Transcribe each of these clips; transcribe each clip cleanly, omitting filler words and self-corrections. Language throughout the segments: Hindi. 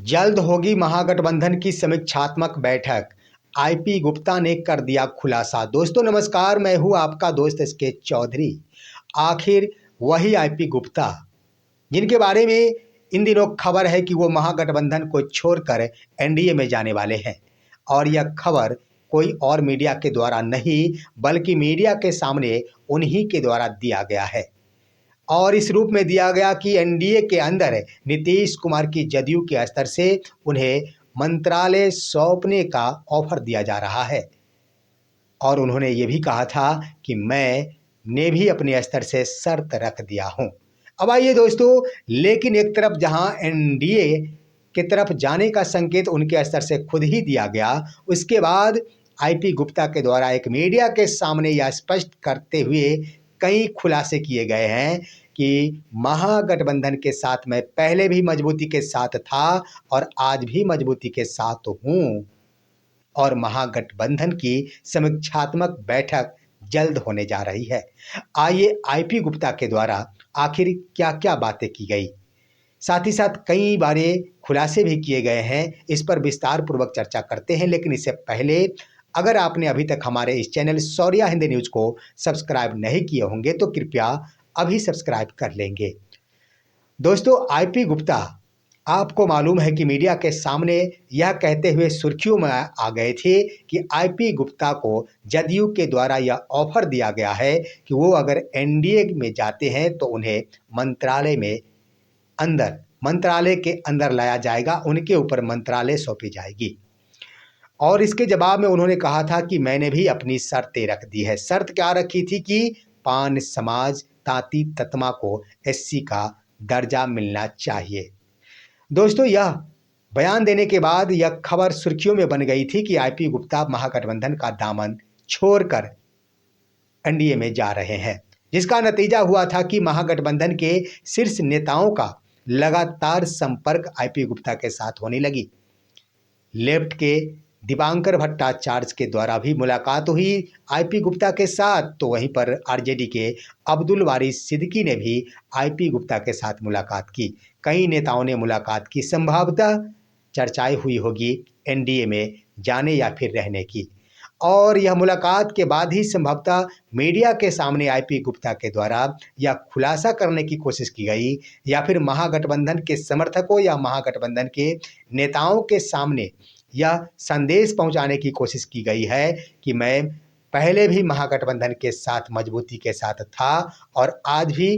जल्द होगी महागठबंधन की समीक्षात्मक बैठक। आईपी गुप्ता ने कर दिया खुलासा। दोस्तों नमस्कार, मैं हूं आपका दोस्त एसके चौधरी। आखिर वही आईपी गुप्ता जिनके बारे में इन दिनों खबर है कि वो महागठबंधन को छोड़कर एनडीए में जाने वाले हैं, और यह खबर कोई और मीडिया के द्वारा नहीं बल्कि मीडिया के सामने उन्हीं के द्वारा दिया गया है। और इस रूप में दिया गया कि एनडीए के अंदर नीतीश कुमार की जदयू के स्तर से उन्हें मंत्रालय सौंपने का ऑफर दिया जा रहा है। और उन्होंने ये भी कहा था कि मैंने भी अपने स्तर से शर्त रख दिया हूं। अब आइए दोस्तों, लेकिन एक तरफ जहां एनडीए की तरफ जाने का संकेत उनके स्तर से खुद ही दिया गया, उसके बाद आईपी गुप्ता के द्वारा एक मीडिया के सामने यह स्पष्ट करते हुए कई खुलासे किए गए हैं कि महागठबंधन के साथ मैं पहले भी मजबूती के साथ था और आज भी मजबूती के साथ हूं, और महागठबंधन की समीक्षात्मक बैठक जल्द होने जा रही है। आइए आईपी गुप्ता के द्वारा आखिर क्या क्या बातें की गई, साथ ही साथ कई बारे खुलासे भी किए गए हैं, इस पर विस्तार पूर्वक चर्चा करते हैं। लेकिन इससे पहले अगर आपने अभी तक हमारे इस चैनल शौर्या हिंदी न्यूज़ को सब्सक्राइब नहीं किए होंगे तो कृपया अभी सब्सक्राइब कर लेंगे। दोस्तों आईपी गुप्ता, आपको मालूम है कि मीडिया के सामने यह कहते हुए सुर्खियों में आ गए थे कि आईपी गुप्ता को जदयू के द्वारा यह ऑफर दिया गया है कि वो अगर एनडीए में जाते हैं तो उन्हें मंत्रालय के अंदर लाया जाएगा, उनके ऊपर मंत्रालय सौंपी जाएगी। और इसके जवाब में उन्होंने कहा था कि मैंने भी अपनी शर्तें रख दी है। शर्त क्या रखी थी कि पान समाज तांती ततमा को एससी का दर्जा मिलना चाहिए। दोस्तों यह बयान देने के बाद यह खबर सुर्खियों में बन गई थी कि आईपी गुप्ता महागठबंधन का दामन छोड़कर एनडीए में जा रहे हैं, जिसका नतीजा हुआ था कि महागठबंधन के शीर्ष नेताओं का लगातार संपर्क आईपी गुप्ता के साथ होने लगी। लेफ्ट के दीपांकर भट्टाचार्य के द्वारा भी मुलाकात हुई आईपी गुप्ता के साथ, तो वहीं पर आरजेडी के अब्दुल वारिस सिद्दीकी ने भी आईपी गुप्ता के साथ मुलाकात की। कई नेताओं ने मुलाकात की। संभवतः चर्चाएं हुई होगी एनडीए में जाने या फिर रहने की, और यह मुलाकात के बाद ही संभवतः मीडिया के सामने आईपी गुप्ता के द्वारा यह खुलासा करने की कोशिश की गई, या फिर महागठबंधन के समर्थकों या महागठबंधन के नेताओं के सामने यह संदेश पहुंचाने की कोशिश की गई है कि मैं पहले भी महागठबंधन के साथ मजबूती के साथ था और आज भी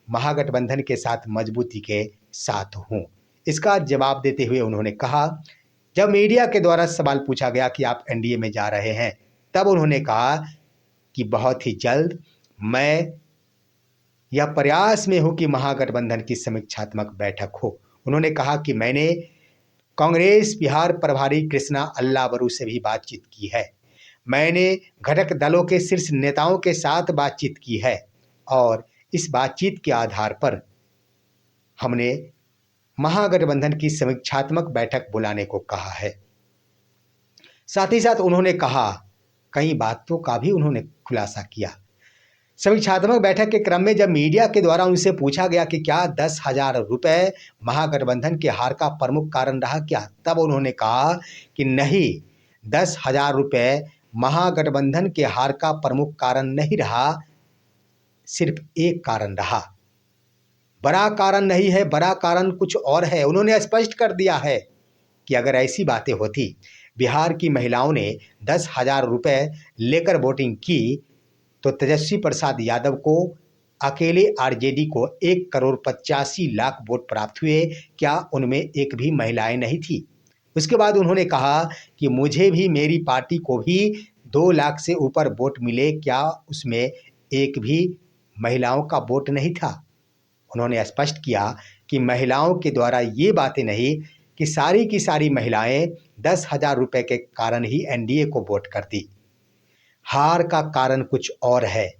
महागठबंधन के साथ मजबूती के साथ हूं। इसका जवाब देते हुए उन्होंने कहा, जब मीडिया के द्वारा सवाल पूछा गया कि आप एनडीए में जा रहे हैं, तब उन्होंने कहा कि बहुत ही जल्द मैं यह प्रयास में हूं कि महागठबंधन की समीक्षात्मक बैठक हो। उन्होंने कहा कि मैंने कांग्रेस बिहार प्रभारी कृष्णा अल्लावरू से भी बातचीत की है, मैंने घटक दलों के शीर्ष नेताओं के साथ बातचीत की है, और इस बातचीत के आधार पर हमने महागठबंधन की समीक्षात्मक बैठक बुलाने को कहा है। साथ ही साथ उन्होंने कहा, कई बातों का भी उन्होंने खुलासा किया। समीक्षात्मक बैठक के क्रम में जब मीडिया के द्वारा उनसे पूछा गया कि क्या 10,000 रुपए महागठबंधन के हार का प्रमुख कारण रहा क्या, तब उन्होंने कहा कि नहीं, 10,000 रुपए महागठबंधन के हार का प्रमुख कारण नहीं रहा, सिर्फ एक कारण रहा, बड़ा कारण नहीं है, बड़ा कारण कुछ और है। उन्होंने स्पष्ट कर दिया है कि अगर ऐसी बातें होती, बिहार की महिलाओं ने 10,000 रुपए लेकर वोटिंग की तो तेजस्वी प्रसाद यादव को अकेले आरजेडी को 1,85,00,000 वोट प्राप्त हुए, क्या उनमें एक भी महिलाएं नहीं थी? उसके बाद उन्होंने कहा कि मुझे भी, मेरी पार्टी को भी 2 लाख से ऊपर वोट मिले, क्या उसमें एक भी महिलाओं का वोट नहीं था? उन्होंने स्पष्ट किया कि महिलाओं के द्वारा ये बातें नहीं कि सारी की सारी महिलाएं 10,000 रुपए के कारण ही एनडीए को वोट करती। हार का कारण कुछ और है,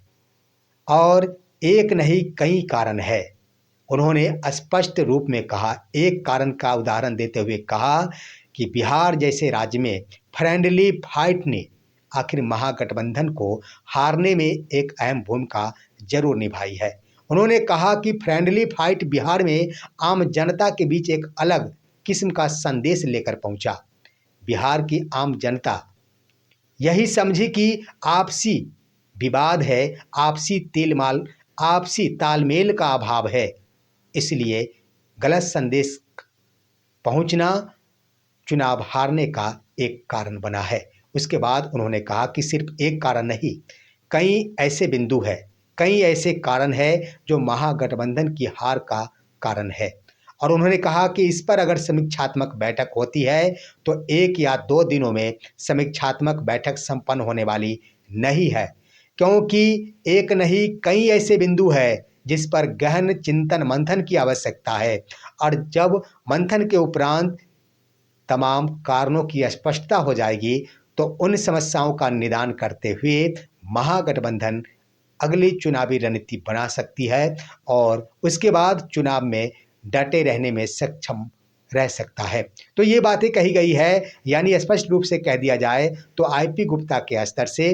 और एक नहीं कई कारण है। उन्होंने स्पष्ट रूप में कहा, एक कारण का उदाहरण देते हुए कहा कि बिहार जैसे राज्य में फ्रेंडली फाइट ने आखिर महागठबंधन को हारने में एक अहम भूमिका जरूर निभाई है। उन्होंने कहा कि फ्रेंडली फाइट बिहार में आम जनता के बीच एक अलग किस्म का संदेश लेकर पहुंचा। बिहार की आम जनता यही समझी कि आपसी विवाद है, आपसी तालमेल का अभाव है, इसलिए गलत संदेश पहुंचना चुनाव हारने का एक कारण बना है। उसके बाद उन्होंने कहा कि सिर्फ एक कारण नहीं, कई ऐसे बिंदु हैं, कई ऐसे कारण हैं जो महागठबंधन की हार का कारण है। और उन्होंने कहा कि इस पर अगर समीक्षात्मक बैठक होती है तो 1 या 2 दिनों में समीक्षात्मक बैठक संपन्न होने वाली नहीं है, क्योंकि एक नहीं कई ऐसे बिंदु हैं जिस पर गहन चिंतन मंथन की आवश्यकता है। और जब मंथन के उपरांत तमाम कारणों की स्पष्टता हो जाएगी तो उन समस्याओं का निदान करते हुए महागठबंधन अगली चुनावी रणनीति बना सकती है और उसके बाद चुनाव में डटे रहने में सक्षम रह सकता है। तो ये बातें कही गई है, यानी स्पष्ट रूप से कह दिया जाए तो आईपी गुप्ता के स्तर से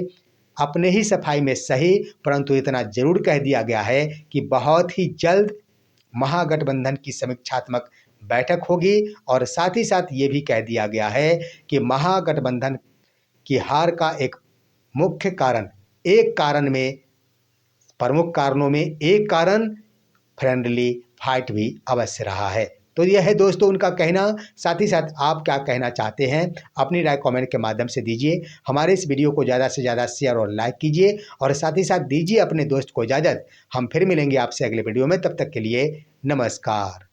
अपने ही सफाई में सही, परंतु इतना जरूर कह दिया गया है कि बहुत ही जल्द महागठबंधन की समीक्षात्मक बैठक होगी। और साथ ही साथ ये भी कह दिया गया है कि महागठबंधन की हार का एक मुख्य कारण, एक कारण में, प्रमुख कारणों में एक कारण फ्रेंडली फाइट भी अवश्य रहा है। तो यह है दोस्तों उनका कहना। साथ ही साथ आप क्या कहना चाहते हैं, अपनी राय कमेंट के माध्यम से दीजिए। हमारे इस वीडियो को ज़्यादा से ज़्यादा शेयर और लाइक कीजिए और साथ ही साथ दीजिए अपने दोस्त को इजाज़त। हम फिर मिलेंगे आपसे अगले वीडियो में, तब तक के लिए नमस्कार।